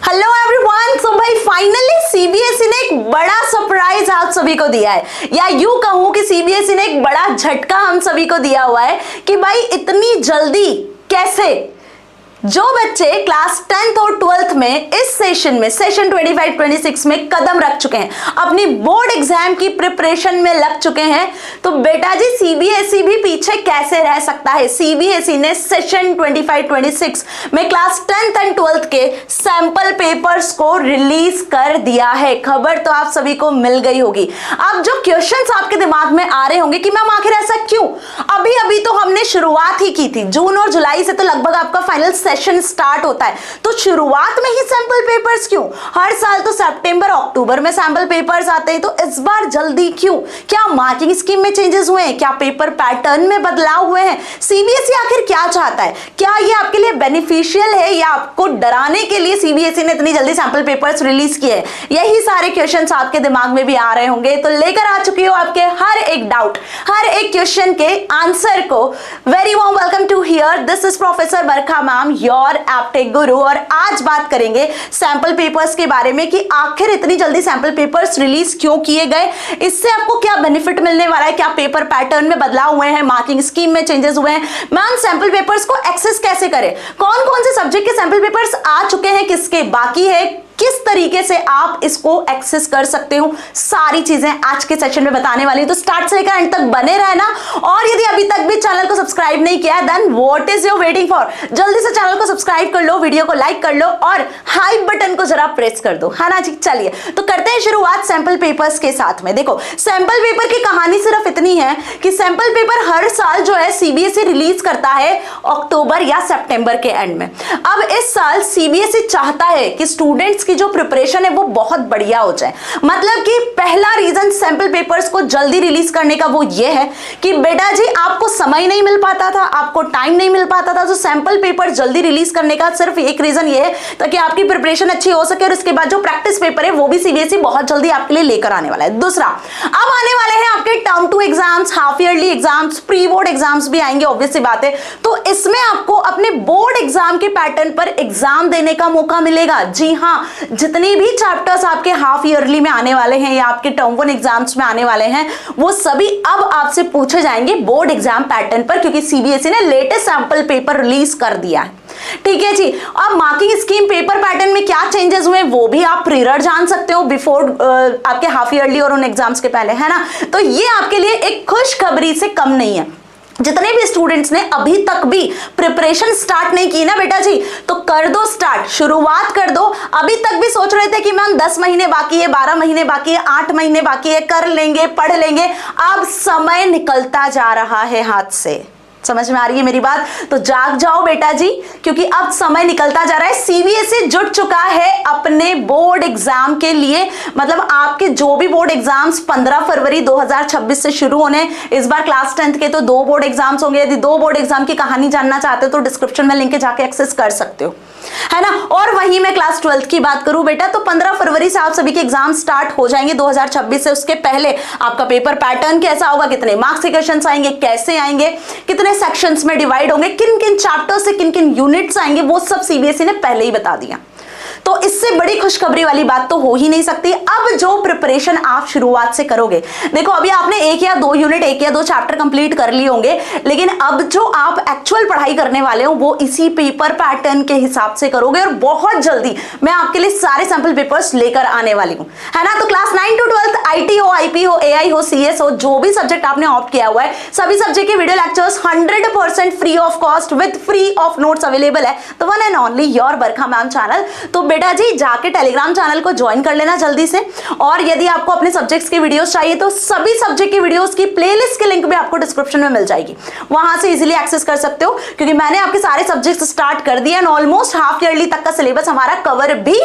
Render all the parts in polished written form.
Hello everyone. तो भाई finally CBSE ने एक बड़ा सरप्राइज आप सभी को दिया है, या यूं कहूं कि सीबीएसई ने एक बड़ा झटका हम सभी को दिया हुआ है कि भाई इतनी जल्दी कैसे। जो बच्चे क्लास 10th और 12th में इस सेशन 25-26 में कदम रख चुके हैं, अपनी बोर्ड एग्जाम की प्रिपरेशन में लग चुके हैं, तो बेटा जी सीबीएसई भी पीछे कैसे रह सकता है। सीबीएसई ने सेशन 25-26 में क्लास 10th एंड 12th के सैंपल पेपर्स को रिलीज कर दिया है। खबर तो आप सभी को मिल गई होगी। अब जो क्वेश्चंस आपके दिमाग में आ रहे होंगे कि मैम आखिर ऐसा क्यों, अभी तो हमने शुरुआत ही की थी। जून और जुलाई से तो लगभग आपका फाइनल सेशन स्टार्ट होता है, तो शुरुआत में ही सैंपल पेपर्स क्यों? हर साल तो सितंबर अक्टूबर में सैंपल पेपर्स आते हैं, तो इस बार जल्दी क्यों? क्या मार्किंग स्कीम में चेंजेस हुए हैं? क्या पेपर पैटर्न में बदलाव हुए हैं? सीबीएसई आखिर क्या चाहता है? क्या ये आपके लिए बेनिफिशियल है या आपको डराने के लिए सीबीएसई ने इतनी जल्दी सैंपल पेपर्स रिलीज किए हैं? यही सारे क्वेश्चंस आपके दिमाग में भी आ रहे होंगे, तो लेकर आ चुकी हो आपके हर एक डाउट, हर एक क्वेश्चन के आंसर को। Very warm welcome to here, this is professor Barkha ma'am, your Aptech guru. और आज बात करेंगे सैंपल पेपर्स के बारे में कि आखिर इतनी जल्दी सैंपल पेपर्स रिलीज क्यों किए गए, इससे आपको क्या बेनिफिट मिलने वाला है, क्या पेपर पैटर्न में बदलाव हुए हैं, मार्किंग स्कीम में चेंजेस हुए हैं, मैम सैंपल पेपर्स को एक्सेस कैसे करें, कौन कौन से सब्जेक्ट के सैंपल पेपर्स आ चुके हैं, किसके बाकी है, किस तरीके से आप इसको एक्सेस कर सकते हो, सारी चीजें आज के सेशन में बताने वाली हूं। तो स्टार्ट से लेकर एंड तक बने रहना, और यदि अभी तक भी चैनल को सब्सक्राइब नहीं किया है then what is your waiting for, जल्दी से चैनल को सब्सक्राइब कर लो, वीडियो को लाइक कर लो और हाई बटन को जरा प्रेस कर दो, है ना जी। चलिए तो करते हैं शुरुआत सैंपल पेपर्स के साथ में। देखो सैंपल पेपर की कहानी सिर्फ इतनी है कि सैंपल पेपर हर साल जो है सीबीएसई रिलीज करता है अक्टूबर या सितंबर के एंड में। अब इस साल सीबीएसई चाहता है कि स्टूडेंट्स की जो प्रिपरेशन है वो बहुत बढ़िया हो जाए। मतलब कि पहला रीजन सैंपल पेपर्स को जल्दी रिलीज करने का वो ये है कि बेटा जी आपको समय नहीं मिल पाता था, आपको टाइम नहीं मिल पाता था, तो सैंपल पेपर जल्दी रिलीज करने का सिर्फ एक रीजन ये है ताकि आपकी प्रिपरेशन अच्छी हो सके, और इसके बाद जो प्रैक्टिस पेपर है वो भी सीबीएसई बहुत जल्दी आपके लिए लेकर आने वाला है। दूसरा, अब आने वाले हैं आपके term 2 exams, half yearly exams, pre board exams भी आएंगे, ऑब्वियस सी बात है। तो इसमें आपको अपने बोर्ड एग्जाम के पैटर्न पर एग्जाम देने का मौका मिलेगा। जी हाँ, जितनी भी चैप्टर्स आपके हाफ ईयरली में आने वाले हैं या आपके टर्म 1 एग्जाम्स में आने वाले हैं, वो सभी अब आपसे पूछे जाएंगे बोर्ड एग्जाम पैटर्न पर, क्योंकि सीबीएसई ने लेटेस्ट सैंपल पेपर रिलीज कर दिया है। ठीक है जी। अब मार्किंग स्कीम पेपर पैटर्न में क्या चेंजेस हुए वो भी आप प्रीरर जान सकते हो बिफोर आपके हाफ ईयरली और उन एग्जाम्स के पहले, है ना। तो ये आपके लिए एक खुशखबरी से कम नहीं है। जितने भी स्टूडेंट्स ने अभी तक भी प्रिपरेशन स्टार्ट नहीं की ना बेटा जी, तो कर दो स्टार्ट, शुरुआत कर दो। अभी तक भी सोच रहे थे कि मैम 10 महीने बाकी है, 12 महीने बाकी है, 8 महीने बाकी है, कर लेंगे, पढ़ लेंगे, अब समय निकलता जा रहा है हाथ से। समझ में आ रही है मेरी बात? तो जाग जाओ बेटा जी, क्योंकि अब समय निकलता जा रहा है। सीबीएसई जुट चुका है अपने बोर्ड एग्जाम के लिए। मतलब आपके जो भी बोर्ड एग्जाम्स 15 फरवरी 2026 से शुरू होने, इस बार क्लास 10th के तो 2 बोर्ड एग्जाम्स होंगे। यदि 2 बोर्ड एग्जाम की कहानी जानना चाहते हो तो डिस्क्रिप्शन में लिंक के जाके एक्सेस कर सकते हो, है ना। और वहीं मैं क्लास 12th की बात करूं बेटा, तो 15 फरवरी से आप सभी के एग्जाम स्टार्ट हो जाएंगे 2026 से। उसके पहले आपका पेपर पैटर्न कैसा होगा, कितने मार्क्स के क्वेश्चंस आएंगे, कैसे आएंगे, कितने सेक्शंस में डिवाइड होंगे, किन किन चैप्टर से किन किन यूनिट्स आएंगे, वो सब सीबीएसई ने पहले ही बता दिया। तो इससे बड़ी खुशखबरी वाली बात तो हो ही नहीं सकती। अब जो प्रिपरेशन आप शुरुआत से करोगे, देखो अभी आपने 1 या 2 यूनिट, 1 या 2 चैप्टर कंप्लीट कर लिए होंगे, लेकिन अब जो आप एक्चुअल पढ़ाई करने वाले हो वो इसी पेपर पैटर्न के हिसाब से करोगे, और बहुत जल्दी मैं आपके लिए सारे सैंपल पेपर्स लेकर आने वाली हूं, है ना। तो क्लास 9 to 12 आईटी हो, आईपी हो, एआई हो, सीएस हो, जो भी सब्जेक्ट आपने ऑप्ट किया हुआ है, सभी सब्जेक्ट के video lectures 100% free of cost with free of notes available है, तो one and only your Barkha ma'am channel. तो बेटा जी जाके टेलीग्राम चैनल को ज्वाइन कर लेना जल्दी से। और यदि आपको अपने सब्जेक्ट्स की वीडियोस चाहिए तो सभी सब्जेक्ट की वीडियोस की प्लेलिस्ट की लिंक भी आपको डिस्क्रिप्शन में मिल जाएगी, वहां से इजीली एक्सेस कर सकते हो, क्योंकि मैंने आपके सारे सब्जेक्ट्स स्टार्ट कर दिए एंड ऑलमोस्ट हाफ ईयरली तक का सिलेबस हमारा कवर भी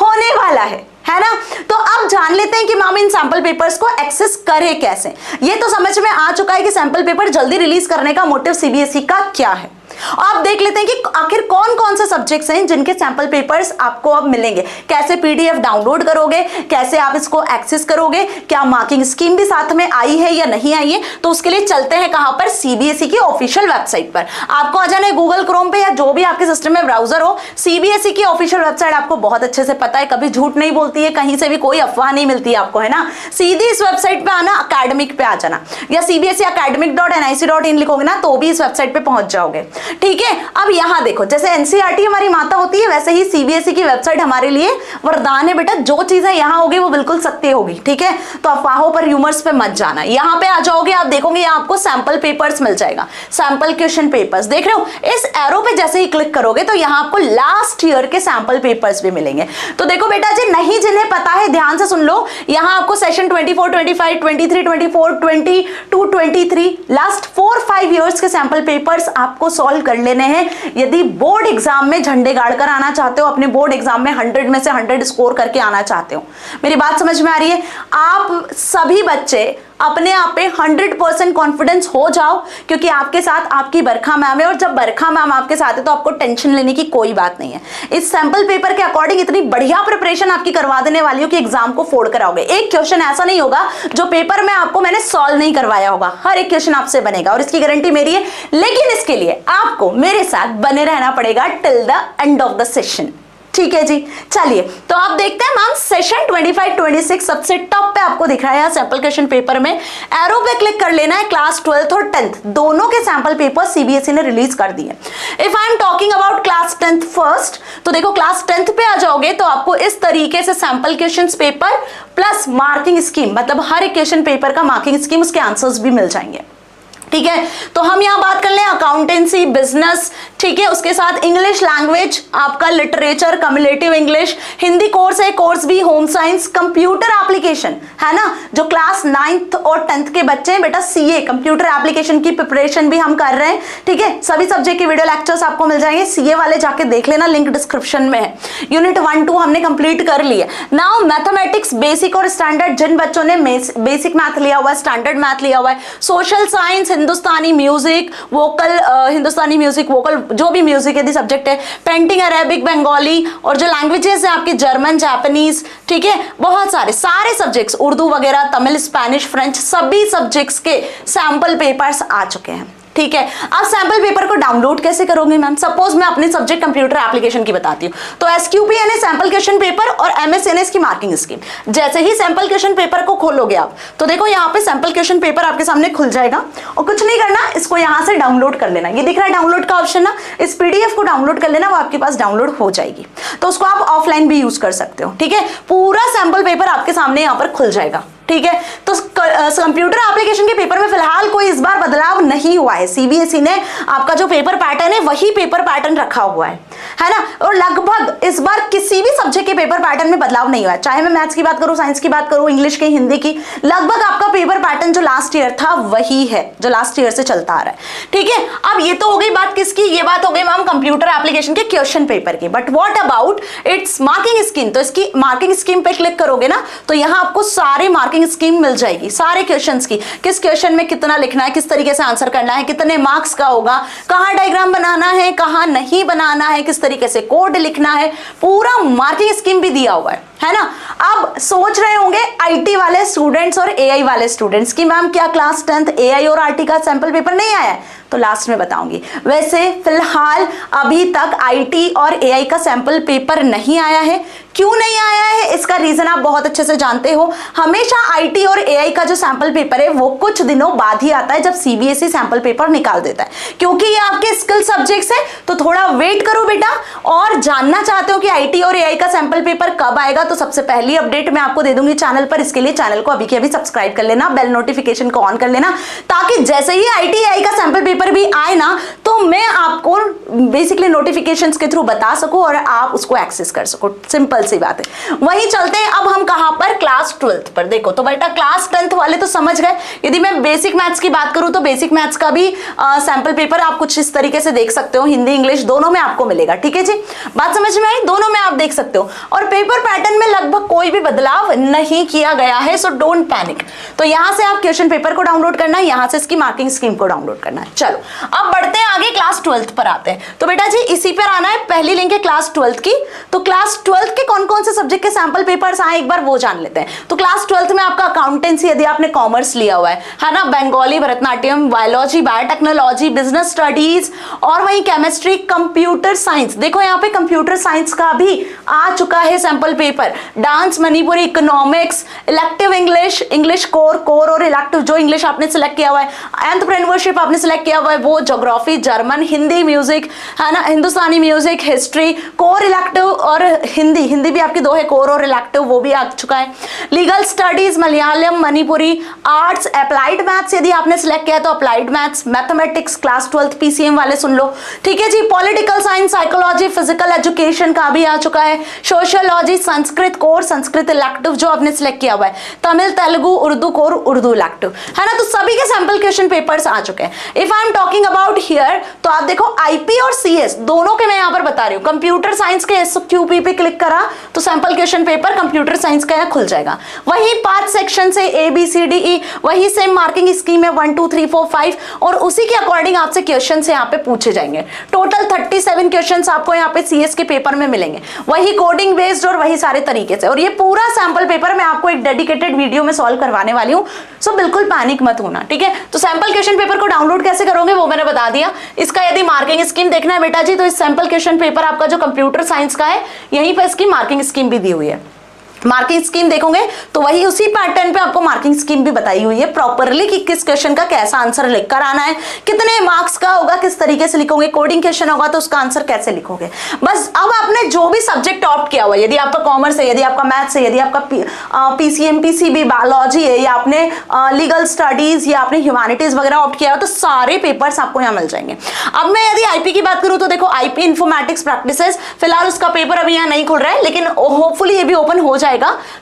होने वाला है ना। तो अब जान लेते हैं कि मैम इन सैंपल पेपर्स को एक्सेस करें कैसे। ये तो समझ में आ चुका है कि सैंपल पेपर जल्दी रिलीज करने का मोटिव सीबीएसई का क्या है। आप देख लेते हैं कि आखिर कौन कौन से सब्जेक्ट्स हैं जिनके सैंपल पेपर्स आपको अब मिलेंगे, कैसे पीडीएफ डाउनलोड करोगे, कैसे आप इसको एक्सेस करोगे, क्या मार्किंग स्कीम भी साथ में आई है या नहीं आई है। तो उसके लिए चलते हैं कहां पर, सीबीएसई की ऑफिशियल वेबसाइट पर। आपको आ जाना है गूगल क्रोम पे या जो भी आपके सिस्टम में ब्राउजर हो। सीबीएसई की ऑफिशियल वेबसाइट आपको बहुत अच्छे से पता है, कभी झूठ नहीं बोलती है, कहीं से भी कोई अफवाह नहीं मिलती है आपको, है ना। सीधी इस वेबसाइट पे आना, अकेडमिक पे आ जाना, या सीबीएसई academic.nic.in लिखोगे ना तो भी इस वेबसाइट पे पहुंच जाओगे, ठीक है। अब यहां देखो, जैसे एनसीईआरटी हमारी माता होती है, वैसे ही सीबीएसई की वेबसाइट हमारे लिए वरदान है बेटा। जो चीजें यहां होगी वो बिल्कुल सत्य होगी, ठीक है। तो अफवाहों पर, ह्यूमर्स पे मत जाना। यहां पे आ जाओगे, आप देखोगे यहां आपको सैंपल पेपर्स मिल जाएगा, सैंपल क्वेश्चन पेपर्स, देख रहे हो। इस एरो पे जैसे ही क्लिक करोगे तो यहां आपको लास्ट ईयर के सैंपल पेपर्स भी मिलेंगे। तो देखो बेटा जी, नहीं जिन्हें पता है ध्यान से सुन लो, यहां आपको सेशन 24, 25, 23, 24, 22, 23 लास्ट 4-5 इयर्स के सैंपल पेपर्स आपको सॉल्व कर लेने हैं। यदि बोर्ड एग्जाम में झंडे गाड़कर आना चाहते हो, अपने बोर्ड एग्जाम में 100 में से 100 स्कोर करके आना चाहते हो, मेरी बात समझ में आ रही है। आप सभी बच्चे अपने आप पे 100% कॉन्फिडेंस हो जाओ, क्योंकि आपके साथ आपकी बरखा मैम है, और जब बरखा मैम आपके साथ है तो आपको टेंशन लेने की कोई बात नहीं है। इस सैंपल पेपर के अकॉर्डिंग इतनी बढ़िया प्रिपरेशन आपकी करवा देने वाली हो कि एग्जाम को फोड़ कर आओगे। एक क्वेश्चन ऐसा नहीं होगा जो पेपर में आपको मैंने सॉल्व नहीं करवाया होगा, हर एक क्वेश्चन आपसे बनेगा और इसकी गारंटी मेरी है। लेकिन इसके लिए आपको मेरे साथ बने रहना पड़ेगा till the end of the session, ठीक है जी। चलिए तो आप देखते हैं मैम सेशन 25-26 सबसे टॉप पे आपको दिख रहा है सैंपल क्वेश्चन पेपर में। एरो पे क्लिक कर लेना है। क्लास 12th और 10th दोनों के सैंपल पेपर सीबीएसई ने रिलीज कर दिए। If I am talking about class 10th first, तो देखो क्लास 10th पे आ जाओगे तो आपको इस तरीके से sample question paper plus marking scheme, मतलब हर एक क्वेश्चन पेपर का मार्किंग स्कीम, उसके आंसर्स भी मिल जाएंगे, ठीक है। तो हम यहां बात कर लें अकाउंटेंसी, बिजनेस, ठीक है, उसके साथ इंग्लिश लैंग्वेज, आपका literature, cumulative English, Hindi course है, कोर्स भी होम साइंस, कंप्यूटर एप्लीकेशन, है ना। जो क्लास 9th और 10th के बच्चे हैं बेटा, सीए कंप्यूटर एप्लीकेशन की प्रिपरेशन भी हम कर रहे हैं, ठीक है। सभी सब्जेक्ट के वीडियो लेक्चर्स आपको मिल जाएंगे, सीए वाले जाके देख लेना, लिंक डिस्क्रिप्शन में है। यूनिट 1-2 हमने कंप्लीट कर लिया। नाउ मैथमेटिक्स बेसिक और स्टैंडर्ड, जिन बच्चों ने बेसिक मैथ लिया हुआ है, स्टैंडर्ड मैथ लिया हुआ है, सोशल साइंस, हिंदुस्तानी म्यूजिक वोकल, हिंदुस्तानी म्यूजिक वोकल, जो भी म्यूजिक यदि सब्जेक्ट है, पेंटिंग, अरेबिक, बंगाली, और जो लैंग्वेजेस है आपके जर्मन, जापानीज, ठीक है, बहुत सारे सब्जेक्ट्स, उर्दू वगैरह, तमिल, स्पेनिश, फ्रेंच, सभी सब्जेक्ट्स के सैंपल पेपर्स आ चुके हैं, ठीक है। अब सैंपल पेपर को डाउनलोड कैसे करोगे मैम? सपोज मैं अपने सब्जेक्ट कंप्यूटर एप्लीकेशन की बताती हूँ, तो एसक्यूपी यानी सैंपल क्वेश्चन पेपर और एमएसएनएस की मार्किंग स्कीम। जैसे ही सैंपल क्वेश्चन पेपर को खोलोगे आप, तो देखो यहाँ पे सैंपल क्वेश्चन पेपर आपके सामने खुल जाएगा, और कुछ नहीं करना, इसको यहाँ से डाउनलोड कर लेना। ये दिख रहा है डाउनलोड का ऑप्शन ना, इस पीडीएफ को डाउनलोड कर लेना, वो आपके पास डाउनलोड हो जाएगी। तो उसको आप ऑफलाइन भी यूज कर सकते हो, ठीक है। पूरा सैंपल पेपर आपके सामने यहाँ पर खुल जाएगा, ठीक है। तो कंप्यूटर एप्लीकेशन के पेपर में फिलहाल कोई इस बार बदलाव नहीं हुआ है। सीबीएसई ने आपका जो पेपर पैटर्न है वही पेपर पैटर्न रखा हुआ है ना। और लगभग इस बार किसी भी सब्जेक्ट के पेपर पैटर्न में बदलाव नहीं हुआ है, चाहे मैं मैथ्स की बात करूं, साइंस की बात करूं, इंग्लिश की, हिंदी की, लगभग आपका पेपर पैटर्न जो लास्ट ईयर था वही है, जो लास्ट ईयर से चलता आ रहा है, ठीक है। अब ये तो हो गई बात किसकी, ये बात हो गई मैम कंप्यूटर एप्लीकेशन के क्वेश्चन पेपर की। But what about it's marking scheme? तो इसकी मार्किंग स्कीम पे क्लिक करोगे ना, तो यहां आपको सारे मार्किंग स्कीम मिल जाएगी, सारे क्वेश्चंस की, किस क्वेश्चन में कितना लिखना है, किस तरीके से आंसर करना है, कितने मार्क्स का होगा, कहां डायग्राम बनाना है, कहां नहीं बनाना है, किस तरीके से कोड लिखना है, पूरा मार्किंग स्कीम भी दिया हुआ है ना। अब सोच रहे होंगे आईटी वाले स्टूडेंट्स और एआई वाले स्टूडेंट्स की मैम क्या क्लास 10th एआई और आरटी का सैंपल पेपर नहीं आया है? तो लास्ट में बताऊंगी। वैसे फिलहाल अभी तक आईटी और एआई का सैंपल पेपर नहीं आया है। क्यों नहीं आया है इसका रीजन आप बहुत अच्छे से जानते हो। हमेशा आईटी और एआई का जो सैंपल पेपर है वो कुछ दिनों बाद ही आता है, जब सीबीएसई सैंपल पेपर निकाल देता है, क्योंकि ये आपके स्किल सब्जेक्ट्स है। तो थोड़ा वेट करो बेटा, और जानना चाहते हो कि आईटी और एआई का सैंपल पेपर कब आएगा, तो सबसे पहली अपडेट मैं आपको दे दूंगी चैनल पर। इसके लिए चैनल को अभी के अभी सब्सक्राइब कर लेना, बेल नोटिफिकेशन को ऑन कर लेना, ताकि जैसे ही आईटी एआई का सैंपल पेपर भी आए ना, तो मैं आपको बेसिकली नोटिफिकेशंस के थ्रू बता सकूं और आप उसको एक्सेस कर सको। सिंपल सी बात है। वहीं चलते हैं अब हम कहां पर, क्लास 12th पर। देखो तो बेटा क्लास 10th वाले तो समझ गए। यदि मैं बेसिक मैथ्स की बात करूं तो बेसिक मैथ्स का भी सैंपल पेपर आप कुछ इस तरीके से देख सकते हो, हिंदी इंग्लिश दोनों में आपको मिलेगा, ठीक है जी। बात समझ में आई? दोनों में आप देख सकते हो, और पेपर पैटर्न में लगभग कोई भी बदलाव नहीं किया गया है, सो डोंट पैनिक। तो यहां से आप क्वेश्चन पेपर को डाउनलोड करना है, यहां से इसकी मार्किंग स्कीम को डाउनलोड करना है। चलो अब बढ़ते हैं आगे, क्लास 12th पर आते हैं। तो बेटा जी इसी पर आना है, पहली लिंक है क्लास 12th की। तो क्लास 12th के कौन कौन से सब्जेक्ट के सैंपल पेपर्स आए एक बार वो जान लेते हैं। तो क्लास 12th में आपका अकाउंटेंसी यदि आपने कॉमर्स लिया हुआ है ना, Bengali, Bharatanatyam, biology, biotechnology, business studies और वहीं केमिस्ट्री, कंप्यूटर साइंस, देखो यहाँ पे कंप्यूटर साइंस का भी आ चुका है sample paper, dance, Manipuri, economics, elective English, English core और इलेक्टिव जो इंग्लिश आपने सिलेक्ट किया हुआ है, एंटरप्रेन्योरशिप आपने सिलेक्ट किया हुआ है वो, ज्योग्राफी, जर्मन, हिंदी, म्यूजिक है ना, हिंदुस्तानी म्यूजिक, हिस्ट्री, कोर इलेक्टिव और हिंदी भी आपकी 2 है, कोर और इलेक्टिव वो भी आ चुका है, legal studies, Malayalam, Manipuri, arts, applied maths यदि आपने सिलेक्ट किया तो applied maths, mathematics class 12th PCM वाले सुन लो, ठीक है जी, political science, psychology, physical education का भी आ चुका है, sociology, Sanskrit core, Sanskrit elective जो आपने सिलेक्ट किया हुआ है, तमिल, तेलुगु, उर्दू कोर, उर्दू इलेक्टिव है ना। तो सभी के सैंपल क्वेश्चन पेपर्स आ चुके हैं। If I am talking about here तो आप देखो आईपी और सीएस दोनों के मैं यहां पर बता रही हूं। कंप्यूटर साइंस के एसक्यूपी पे क्लिक करा तो sample question paper computer science का यहां खुल जाएगा। वही 5 सेक्शन से A B C D E, वही सेम मार्किंग स्कीम है 1 2 3 4 5 और उसी के अकॉर्डिंग आपसे क्वेश्चन यहाँ पे पूछे जाएंगे। टोटल 37 क्वेश्चन आपको यहाँ पे सीएस के पेपर में मिलेंगे, वही कोडिंग बेस्ड और वही सारे तरीके से। और ये पूरा सैंपल पेपर मैं आपको एक डेडिकेटेड वीडियो में सॉल्व करवाने वाली हूँ, सो बिल्कुल पैनिक मत होना, ठीक है। तो सैंपल क्वेश्चन पेपर को डाउनलोड कैसे करोगे वो मैंने बता दिया। इसका यदि मार्किंग स्कीम देखना है बेटा जी तो इस सैंपल क्वेश्चन पेपर आपका जो कंप्यूटर साइंस का है यहीं पर इसकी मार्किंग स्कीम भी दी हुई है। मार्किंग स्कीम देखोगे तो वही उसी पैटर्न पे आपको मार्किंग स्कीम भी बताई हुई है प्रॉपरली कि किस क्वेश्चन का कैसा आंसर लिखकर आना है, कितने मार्क्स का होगा, किस तरीके से लिखोगे, कोडिंग क्वेश्चन होगा तो उसका आंसर कैसे लिखोगे। बस अब आपने जो भी सब्जेक्ट ऑप्ट किया हुआ है, यदि आपका कॉमर्स है, यदि आपका मैथ्स है, यदि आपका पीसीएम पीसीबी बायोलॉजी है, या आपने लीगल स्टडीज या आपने ह्यूमैनिटीज वगैरह ऑप्ट किया हो तो सारे पेपर्स आपको यहाँ मिल जाएंगे। अब मैं यदि आईपी की बात करूँ तो देखो आईपी इन्फॉर्मेटिक्स प्रैक्टिसेस, फिलहाल उसका पेपर अभी यहाँ नहीं खुल रहा है लेकिन होपफुली ये भी ओपन हो जाएगा।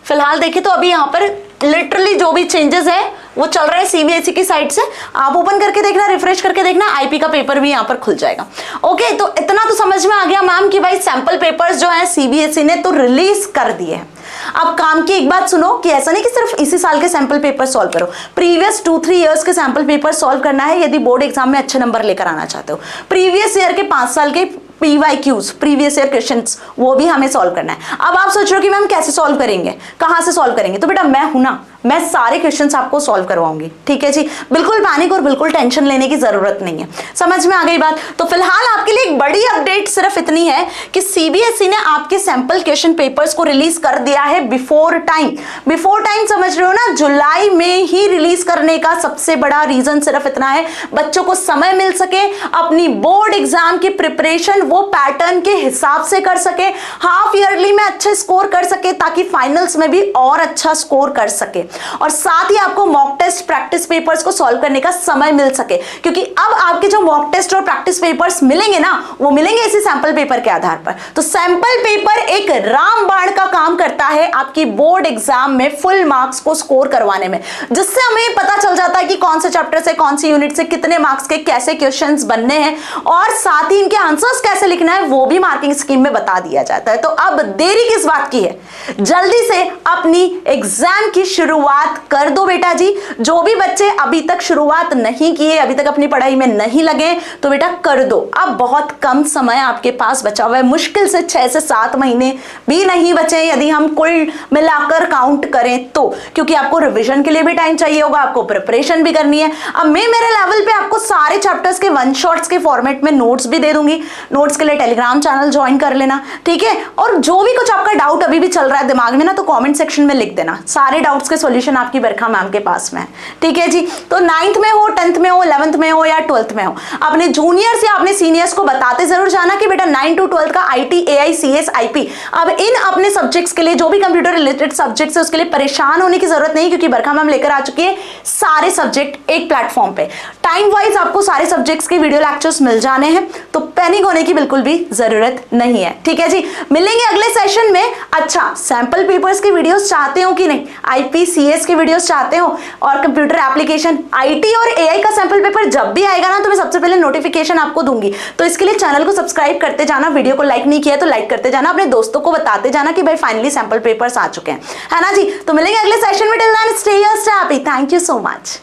फिलहाल देखिए तो अभी यहाँ पर लिटरली जो भी चेंजेस है वो चल रहा है सीबीएसई की साइड से, आप ओपन करके देखना, रिफ्रेश करके देखना, आईपी का पेपर भी यहाँ पर खुल जाएगा। ओके, तो इतना तो समझ में आ गया मैम कि भाई सैंपल पेपर्स जो है सीबीएसई ने तो रिलीज कर दिए हैं। अब काम की एक बात सुनो कि ऐसा नहीं कि सिर्फ इसी साल के सैंपल पेपर सॉल्व करो, प्रीवियस 2-3 इयर्स के सैंपल पेपर सॉल्व करना है यदि बोर्ड एग्जाम में अच्छे नंबर लेकर आना चाहते हो। प्रीवियस ईयर के 5 साल के PYQs, प्रीवियस ईयर क्वेश्चंस, वो भी हमें सॉल्व करना है। अब आप सोच रहे हो कि मैम कैसे सॉल्व करेंगे, कहां से सॉल्व करेंगे, तो बेटा मैं हूं ना, मैं सारे क्वेश्चंस आपको सॉल्व करवाऊंगी, ठीक है जी। बिल्कुल पैनिक और बिल्कुल टेंशन लेने की जरूरत नहीं है, समझ में आ गई बात। तो फिलहाल आपके लिए एक बड़ी अपडेट सिर्फ इतनी है कि सीबीएसई ने आपके सैंपल क्वेश्चन पेपर्स को रिलीज कर दिया है बिफोर टाइम। बिफोर टाइम समझ रहे हो ना, जुलाई में ही रिलीज करने का सबसे बड़ा रीजन सिर्फ इतना है, बच्चों को समय मिल सके, अपनी बोर्ड एग्जाम की प्रिपरेशन वो पैटर्न के हिसाब से कर सके, हाफ ईयरली में अच्छे स्कोर कर सके ताकि फाइनल्स में भी और अच्छा स्कोर कर सके, और साथ ही आपको मॉक टेस्ट प्रैक्टिस पेपर्स को सॉल्व करने का समय मिल सके। क्योंकि अब आपके जो मॉक टेस्ट और प्रैक्टिस पेपर्स मिलेंगे ना, वो मिलेंगे इसी सैंपल पेपर के आधार पर। तो सैंपल पेपर एक रामबाण का काम करता है आपकी बोर्ड एग्जाम में फुल मार्क्स को स्कोर करवाने में, जिससे हमें पता चल जाता है कि कौन से चैप्टर से, कौन सी यूनिट से कितने मार्क्स के कैसे क्वेश्चंस बनने हैं, और साथ ही इनके आंसर्स कैसे लिखना है वो भी मार्किंग स्कीम में बता दिया जाता है। तो अब देरी किस बात की है, जल्दी से अपनी एग्जाम की शुरुआत कर दो बेटा जी। जो भी बच्चे अभी तक शुरुआत नहीं किए, अभी तक अपनी पढ़ाई में नहीं लगे, तो बेटा कर दो। अब बहुत कम समय आपके पास बचा हुआ है, मुश्किल से 6 से 7 महीने भी नहीं बचे यदि हम कुल मिलाकर काउंट करें तो, क्योंकि आपको रिवीजन के लिए भी टाइम चाहिए होगा, आपको प्रिपरेशन भी करनी है। अब मैं मेरे लेवल पे आपको सारे चैप्टर्स के 1 शॉट्स के फॉर्मेट में नोट्स भी दे दूंगी, नोट्स के लिए टेलीग्राम चैनल ज्वाइन कर लेना, ठीक है। और जो भी कुछ आपका डाउट अभी भी चल रहा है दिमाग में ना, तो कमेंट सेक्शन में लिख देना, सारे डाउट्स के सॉल्यूशन आपकी बरखा मैम के पास में है, ठीक है जी। तो 9th में हो, 10th में हो, 11th में हो या 12th में हो, अपने जूनियर्स या अपने सीनियर्स को बताते जरूर जाना कि बेटा 9 to 12 का IT AI CS IP, अब इन अपने सब्जेक्ट्स के लिए जो भी कंप्यूटर रिलेटेड सब्जेक्ट्स है उसके लिए परेशान होने की जरूरत नहीं, क्योंकि बरखा मैम लेकर आ चुकी है सारे सब्जेक्ट एक प्लेटफॉर्म पे। टाइम वाइज आपको सारे सब्जेक्ट्स के वीडियो लेक्चर्स मिल जाने हैं, तो पैनिक होने की बिल्कुल भी जरूरत नहीं है, ठीक है जी। मिलेंगे अगले सेशन में। अच्छा, सैंपल पेपर्स की वीडियोस चाहते हो कि नहीं, IP CS की वीडियोस चाहते हो, और कंप्यूटर एप्लीकेशन IT और AI का सैंपल पेपर जब भी आएगा ना तो मैं सबसे पहले नोटिफिकेशन आपको दूंगी। तो इसके लिए चैनल को सब्सक्राइब करते जाना, वीडियो को लाइक नहीं किया तो लाइक करते जाना, अपने दोस्तों को बताते जाना कि भाई फाइनली सैंपल पेपर्स आ चुके हैं, है ना जी। तो मिलेंगे अगले सेशन में, till then stay here, stay happy, thank you so much.